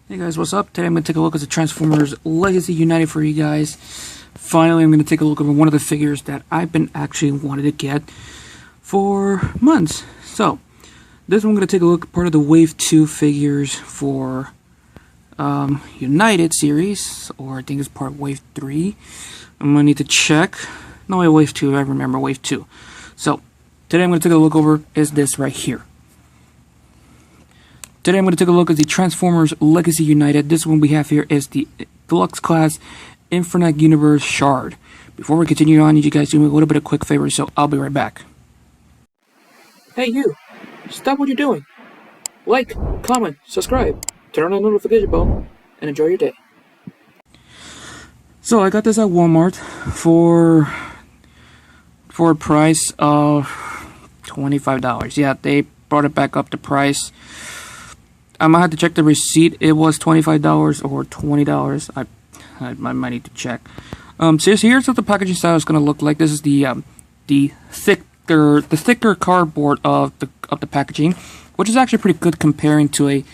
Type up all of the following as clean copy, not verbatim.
Hey guys, what's up? Today I'm going to take a look at the Transformers Legacy United for you guys. Finally, I'm going to take a look at one of the figures that I've been actually wanting to get for months. So, this one I'm going to take a look at part of the Wave 2 figures for United series, or I think it's part of Wave 3. I'm going to need to check. No, Wave 2, I remember Wave 2. So, today I'm going to take a look over is this right here. Today I'm going to take a look at the Transformers Legacy United. This one we have here is the Deluxe Class Infernac Universe Shard. Before we continue on, I need you guys to do me a little bit of quick favor, so I'll be right back. Hey you! Stop what you're doing! Like, comment, subscribe, turn on the notification bell, and enjoy your day. So I got this at Walmart for a price of $25. Yeah, they brought it back up the price. I might have to check the receipt. It was $25 or $20. I might need to check. So here's what the packaging style is going to look like. This is the thicker cardboard of the packaging, which is actually pretty good comparing to a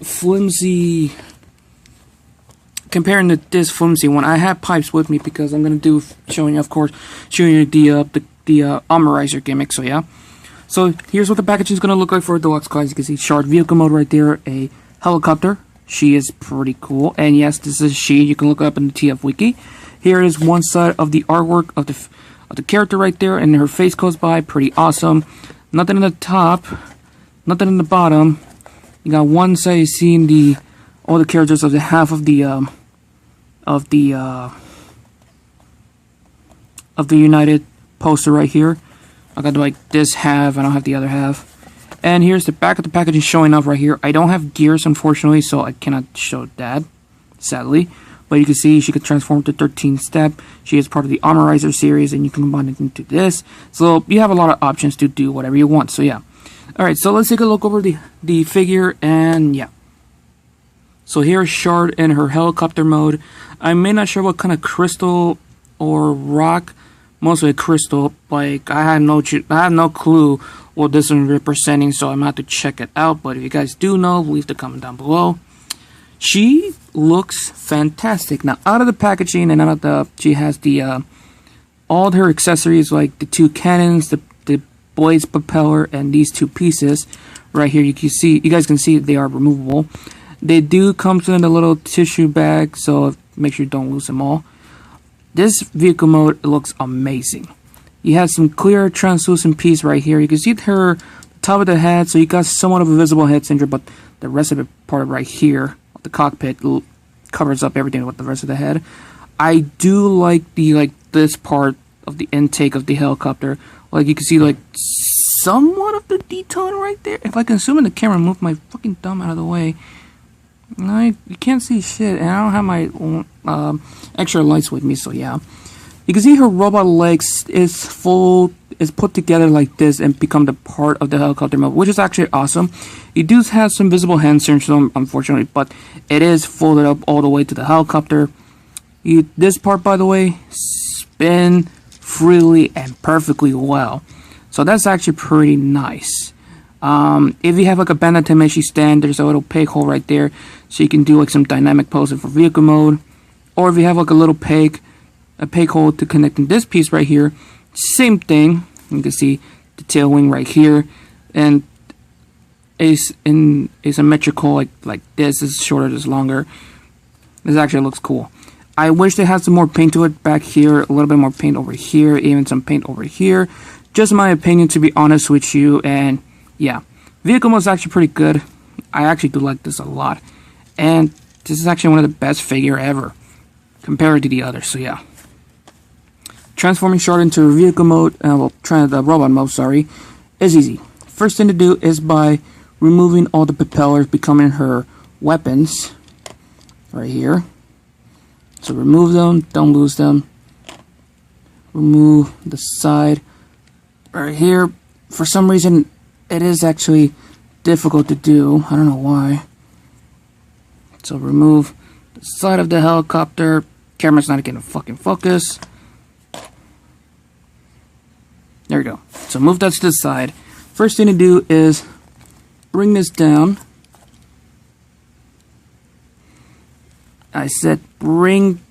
flimsy. Comparing to this flimsy one, I have pipes with me because I'm going to do showing you the armorizer gimmick. So yeah. So here's what the packaging is going to look like for a deluxe class. You can see Shard vehicle mode right there, a helicopter. She is pretty cool. And yes, this is she. You can look up in the TF Wiki. Here is one side of the artwork of the character right there, and her face goes by. Pretty awesome. Nothing in the top, nothing in the bottom. You got one side you see all the characters of the half of the United poster right here. I got like this half, and I don't have the other half. And here's the back of the packaging showing up right here. I don't have gears, unfortunately, so I cannot show that, sadly. But you can see she could transform to 13 step. She is part of the Armorizer series, and you can combine it into this. So you have a lot of options to do whatever you want. So yeah. Alright, so let's take a look over the figure, and yeah. So here's Shard in her helicopter mode. I may not sure what kind of crystal or rock. Mostly crystal. Like I have no clue what this is representing, so I'm gonna have to check it out. But if you guys do know, leave the comment down below. She looks fantastic. Now out of the packaging and out of she has all her accessories, like the two cannons, the blade's propeller, and these two pieces right here. You guys can see they are removable. They do come in a little tissue bag, so make sure you don't lose them all. This vehicle mode looks amazing. You have some clear translucent piece right here. You can see her top of the head, so you got somewhat of a visible head center, but the rest of it part of right here, the cockpit, covers up everything with the rest of the head. I do like this part of the intake of the helicopter. Like you can see somewhat of the detailing right there. If I can zoom in the camera and move my fucking thumb out of the way. No, you can't see shit, and I don't have my extra lights with me, so yeah. You can see her robot legs is put together like this and become the part of the helicopter mode, which is actually awesome. It does have some visible hand syndrome, unfortunately, but it is folded up all the way to the helicopter. This part, by the way, spin freely and perfectly well, so that's actually pretty nice. If you have like a bandit Temeshi stand, there's a little peg hole right there, so you can do like some dynamic posing for vehicle mode. Or if you have like a peg hole to connect in this piece right here, same thing. You can see the tail wing right here, and is asymmetrical like this. This is shorter, this is longer. This actually looks cool. I wish they had some more paint to it back here, a little bit more paint over here, even some paint over here. Just my opinion, to be honest with you, and yeah, vehicle mode is actually pretty good. I actually do like this a lot, and this is actually one of the best figure ever compared to the others. So yeah, transforming Shard into vehicle mode, the robot mode, sorry, is easy. First thing to do is by removing all the propellers, becoming her weapons right here. So remove them, don't lose them. Remove the side right here. For some reason, it is actually difficult to do. I don't know why. So remove the side of the helicopter. Camera's not getting a fucking focus. There we go. So move that to the side. First thing to do is bring this down I said bring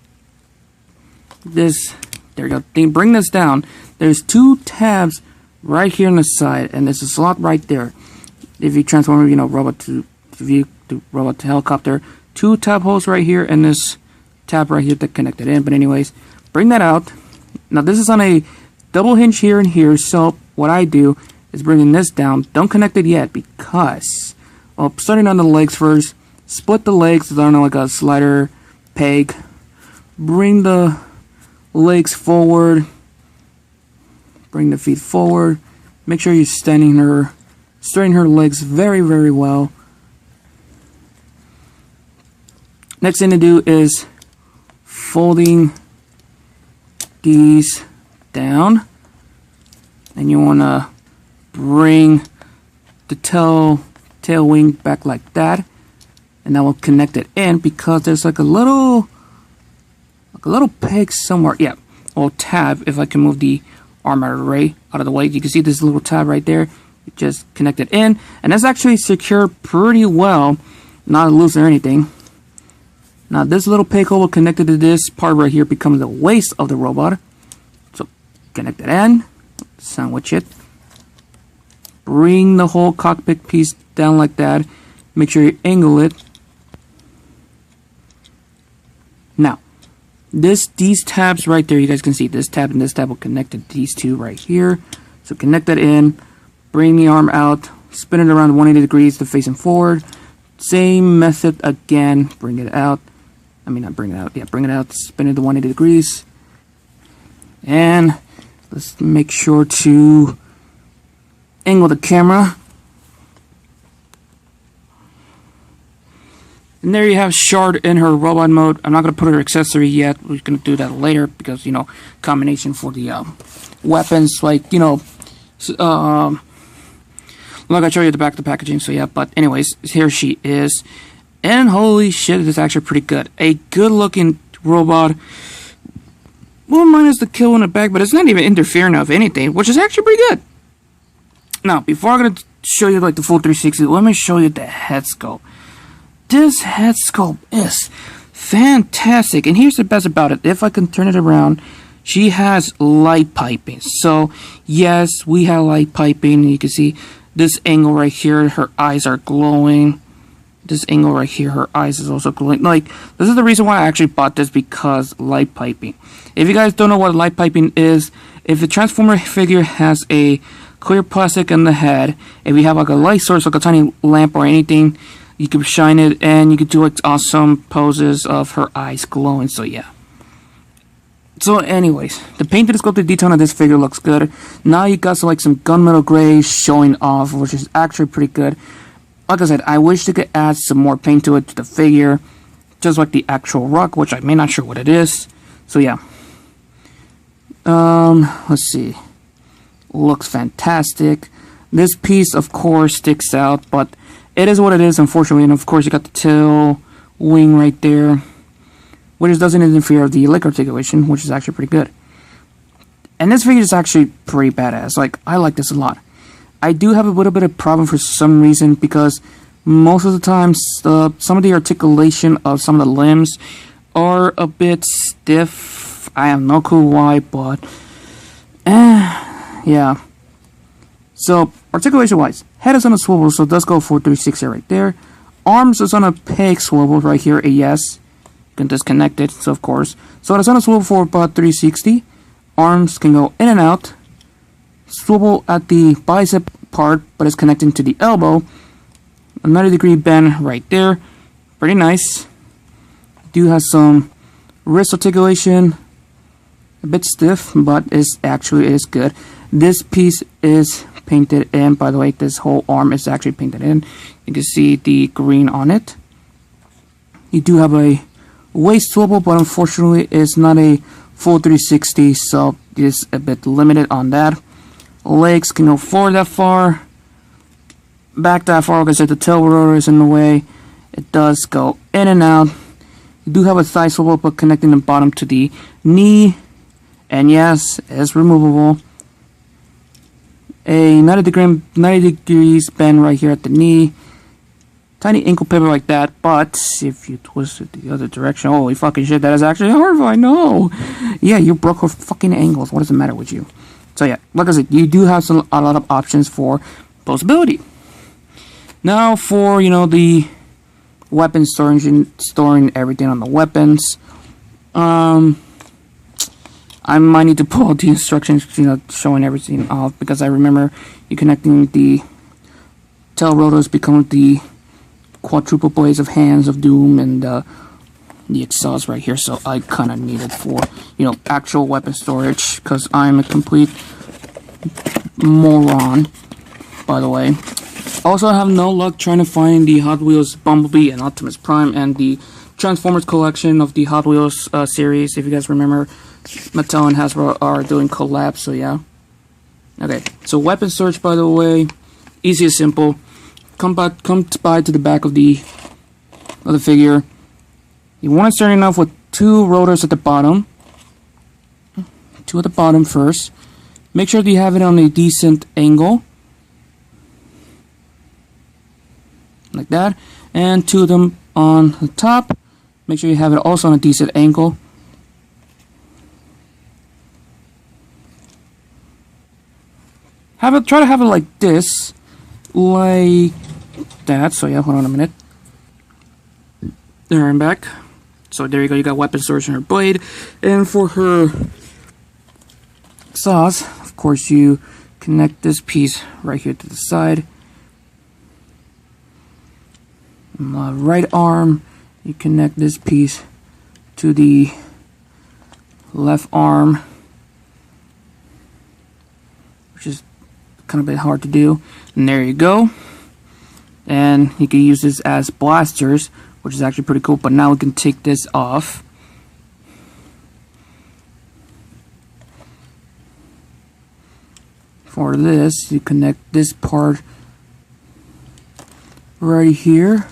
this, there you go, bring this down. There's 2 tabs right here on the side, and there's a slot right there. If you transform, you know, robot to view to robot to helicopter, 2 tab holes right here, and this tab right here that connected in. But anyways, bring that out. Now this is on a double hinge here and here, so what I do is bringing this down. Don't connect it yet because, well, starting on the legs first, split the legs on like a slider peg, bring the legs forward, bring the feet forward, make sure you're straightening her legs very, very well. Next thing to do is folding these down, and you want to bring the tail wing back like that, and that will connect it in because there's like a little peg somewhere. Yeah, or tab. If I can move the arm out of the way, you can see this little tab right there. You just connect it in, and that's actually secured pretty well, not loose or anything. Now this little peg hole connected to this part right here becomes the waist of the robot. So connect it in, sandwich it, bring the whole cockpit piece down like that. Make sure you angle it. Now, these tabs right there, you guys can see this tab and this tab will connect to these 2 right here. So connect that in, bring the arm out, spin it around 180 degrees to facing forward. Same method again, bring it out. I mean, not bring it out. Yeah, bring it out, spin it to 180 degrees. And let's make sure to angle the camera. And there you have Shard in her robot mode. I'm not going to put her accessory yet. We're going to do that later because, you know, combination for the weapons. Like, you know, like I showed you at the back of the packaging. So, yeah, but anyways, here she is. And holy shit, it is actually pretty good. A good-looking robot. Well, minus the kill in the back, but it's not even interfering of anything, which is actually pretty good. Now, before I'm going to show you, like, the full 360, let me show you the head sculpt. This head sculpt is fantastic. And here's the best about it. If I can turn it around, she has light piping. So, yes, we have light piping. You can see this angle right here. Her eyes are glowing. This angle right here, her eyes is also glowing. Like, this is the reason why I actually bought this, because light piping. If you guys don't know what light piping is, if the Transformer figure has a clear plastic in the head, if you have like a light source, like a tiny lamp or anything, you can shine it and you can do like awesome poses of her eyes glowing. So yeah. So anyways, the painted sculpted detail on this figure looks good. Now you got some gunmetal gray showing off, which is actually pretty good. Like I said, I wish they could add some more paint to it, to the figure, just like the actual rock, which I may not sure what it is. So yeah. Let's see. Looks fantastic. This piece, of course, sticks out, but it is what it is, unfortunately. And of course, you got the tail wing right there, which doesn't interfere with the leg articulation, which is actually pretty good. And this figure is actually pretty badass. Like, I like this a lot. I do have a little bit of problem for some reason, because most of the times some of the articulation of some of the limbs are a bit stiff. I have no clue why, but yeah. So articulation wise, head is on a swivel, so it does go for 360 right there. Arms is on a peg swivel right here. Yes, you can disconnect it. So of course, so it's on a swivel for about 360. Arms can go in and out. Swivel at the bicep part, but it's connecting to the elbow. A 90-degree bend right there. Pretty nice. Do have some wrist articulation. A bit stiff, but it's actually is good. This piece is painted in. By the way, this whole arm is actually painted in. You can see the green on it. You do have a waist swivel, but unfortunately it's not a full 360, so it's a bit limited on that. Legs can go forward that far, back that far, because the tail rotor is in the way. It does go in and out. You do have a thigh swivel, but connecting the bottom to the knee, and yes, it's removable. A 90 degrees bend right here at the knee. tiny ankle pivot like that, but if you twist it the other direction, holy fucking shit, that is actually horrifying. No! Yeah, you broke her fucking ankles. What does the matter with you? So yeah, like I said, you do have a lot of options for posability. Now for, you know, the weapon storage and storing everything on the weapons. I might need to pull out the instructions, you know, showing everything off, because I remember you connecting the tail rotors become the quadruple blades of hands of doom and the exhaust right here, so I kind of need it for, you know, actual weapon storage, because I'm a complete moron, by the way. Also, I have no luck trying to find the Hot Wheels Bumblebee and Optimus Prime and the Transformers collection of the Hot Wheels series. If you guys remember, Mattel and Hasbro are doing collabs, so yeah. Okay, so weapon storage, by the way, easy and simple. Come by to the back of the figure. You want to start off with 2 rotors at the bottom. 2 at the bottom first. Make sure that you have it on a decent angle. Like that. And 2 of them on the top. Make sure you have it also on a decent angle. Try to have it like this. Like that. So yeah, hold on a minute. There, I'm back. So there you go, you got weapon storage in her blade. And for her exhaust, of course, you connect this piece right here to the side. On the right arm, you connect this piece to the left arm, which is kind of a bit hard to do. And there you go. And you can use this as blasters, which is actually pretty cool. But now we can take this off. For this, you connect this part right here.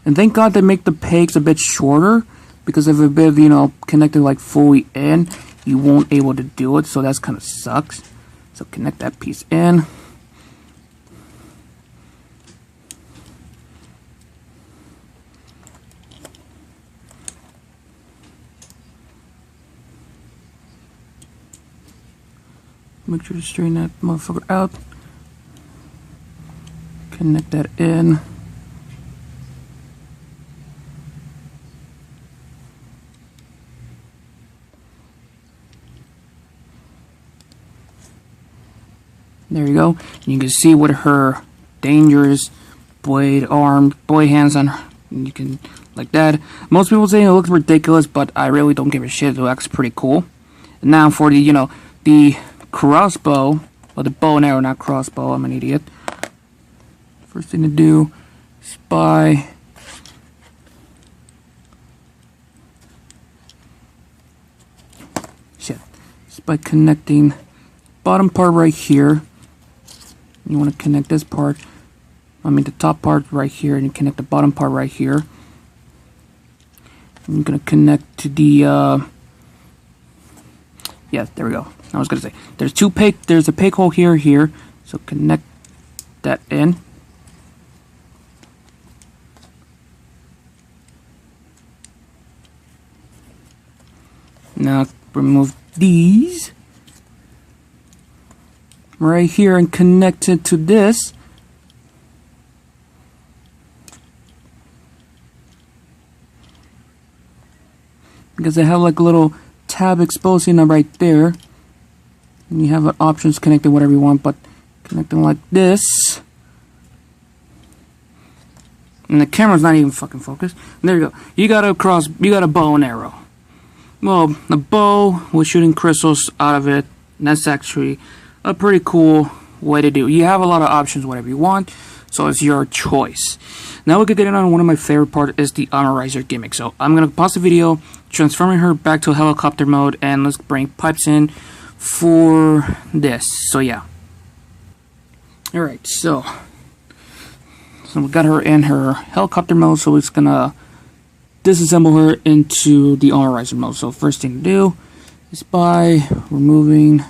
And thank God they make the pegs a bit shorter, because if a bit of, you know, connected like fully in, you won't able to do it. So that's kind of sucks. So connect that piece in. Make sure to straighten that motherfucker out. Connect that in. There you go. And you can see with her dangerous blade hands on her. And you can, like that. Most people say it looks ridiculous, but I really don't give a shit. It looks pretty cool. And now for the, you know, the crossbow, or the bow and arrow, not crossbow, I'm an idiot. First thing to do is by connecting bottom part right here. You want to connect this part, the top part right here, and you connect the bottom part right here. I'm gonna connect to the yeah, there we go. I was gonna say there's a peg hole here, so connect that in. Now remove these right here and connect it to this. Because they have like a little tab exposing them right there. And you have options connecting whatever you want, but connecting like this. And the camera's not even fucking focused. And there you go. You got a bow and arrow. Well, the bow with shooting crystals out of it, and that's actually a pretty cool way to do it. You have a lot of options, whatever you want, so it's your choice. Now we could get in on one of my favorite parts, is the armorizer gimmick. So I'm gonna pause the video, transforming her back to helicopter mode, and let's bring pipes in for this. So yeah. Alright, so we got her in her helicopter mode, so it's gonna disassemble her into the armorizer mode. So first thing to do is by removing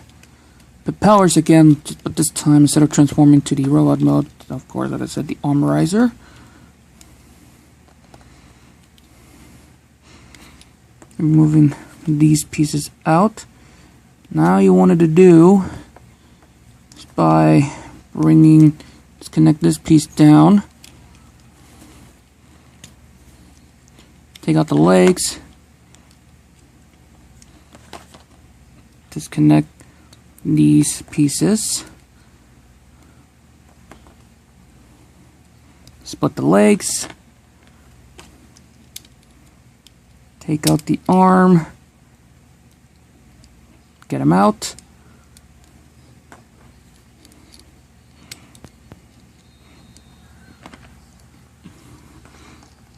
the propellers again, but this time instead of transforming to the robot mode, of course, like I said, the armorizer. removing these pieces out. Now you wanted to do is by bringing, disconnect this piece down, take out the legs, disconnect these pieces, split the legs, take out the arm, get them out,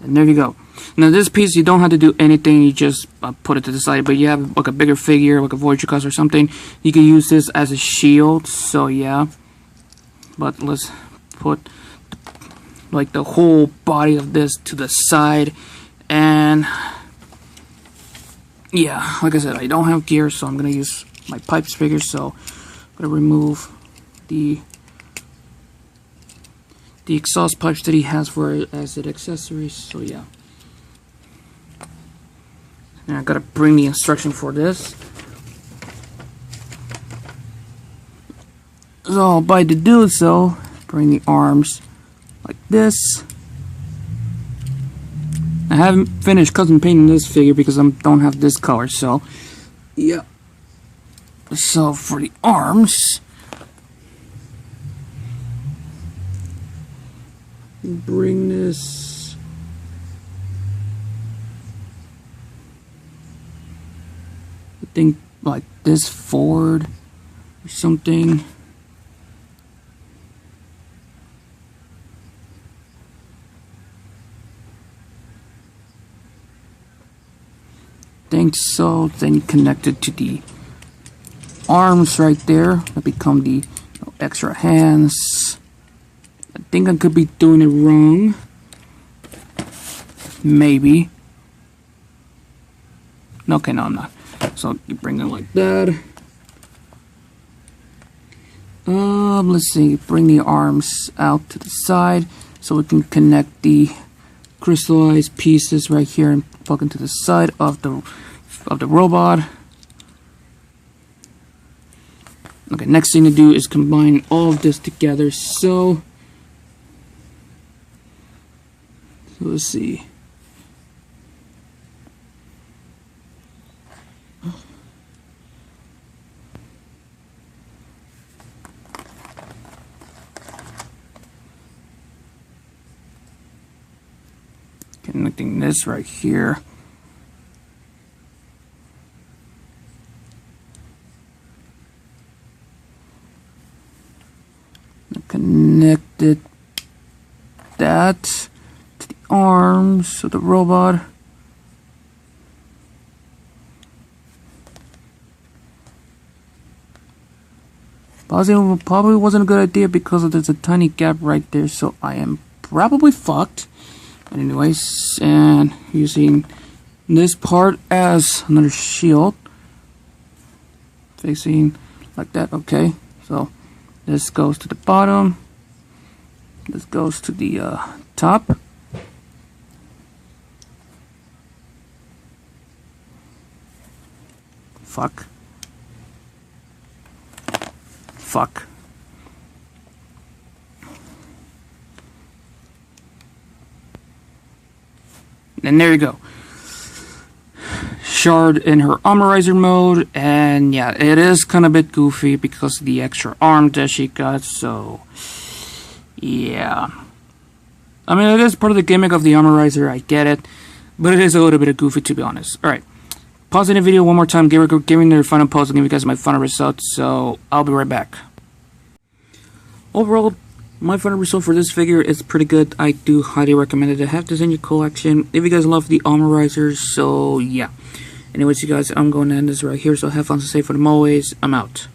and there you go. Now this piece, you don't have to do anything, you just put it to the side, but you have like a bigger figure, like a Voyager class or something, you can use this as a shield, so yeah. But let's put like the whole body of this to the side, and yeah, like I said, I don't have gear, so I'm gonna use my pipes figure, so I'm gonna remove the exhaust pipes that he has for it as an accessory, so yeah. And I gotta bring the instruction for this. So by to do so, bring the arms like this. I haven't finished custom painting this figure because I don't have this color, so yeah. So for the arms, bring this thing like this forward or something. Think so. Then you connect it to the arms right there that become the extra hands. I think I could be doing it wrong. Maybe. Okay, no, I'm not. So you bring it like that. Let's see. Bring the arms out to the side so we can connect the crystallized pieces right here and plug into the side of the robot. Okay, next thing to do is combine all of this together. So let's see. Connecting this right here. Connected that to the arms of the robot. Probably wasn't a good idea because there's a tiny gap right there, so I am probably fucked. But anyways, and using this part as another shield, facing like that. Okay, so this goes to the bottom, this goes to the top. Fuck. And there you go. Shard in her armorizer mode, and yeah, it is kind of a bit goofy because of the extra arm that she got, so yeah. I mean, it is part of the gimmick of the armorizer, I get it, but it is a little bit goofy, to be honest. Alright, pausing the video one more time, giving their final pose, and give you guys my final results, so I'll be right back. Overall, my final result for this figure is pretty good. I do highly recommend it to have this in your collection if you guys love the armorizers, so yeah. Anyways, you guys, I'm going to end this right here, so have fun, stay safe for them always. I'm out.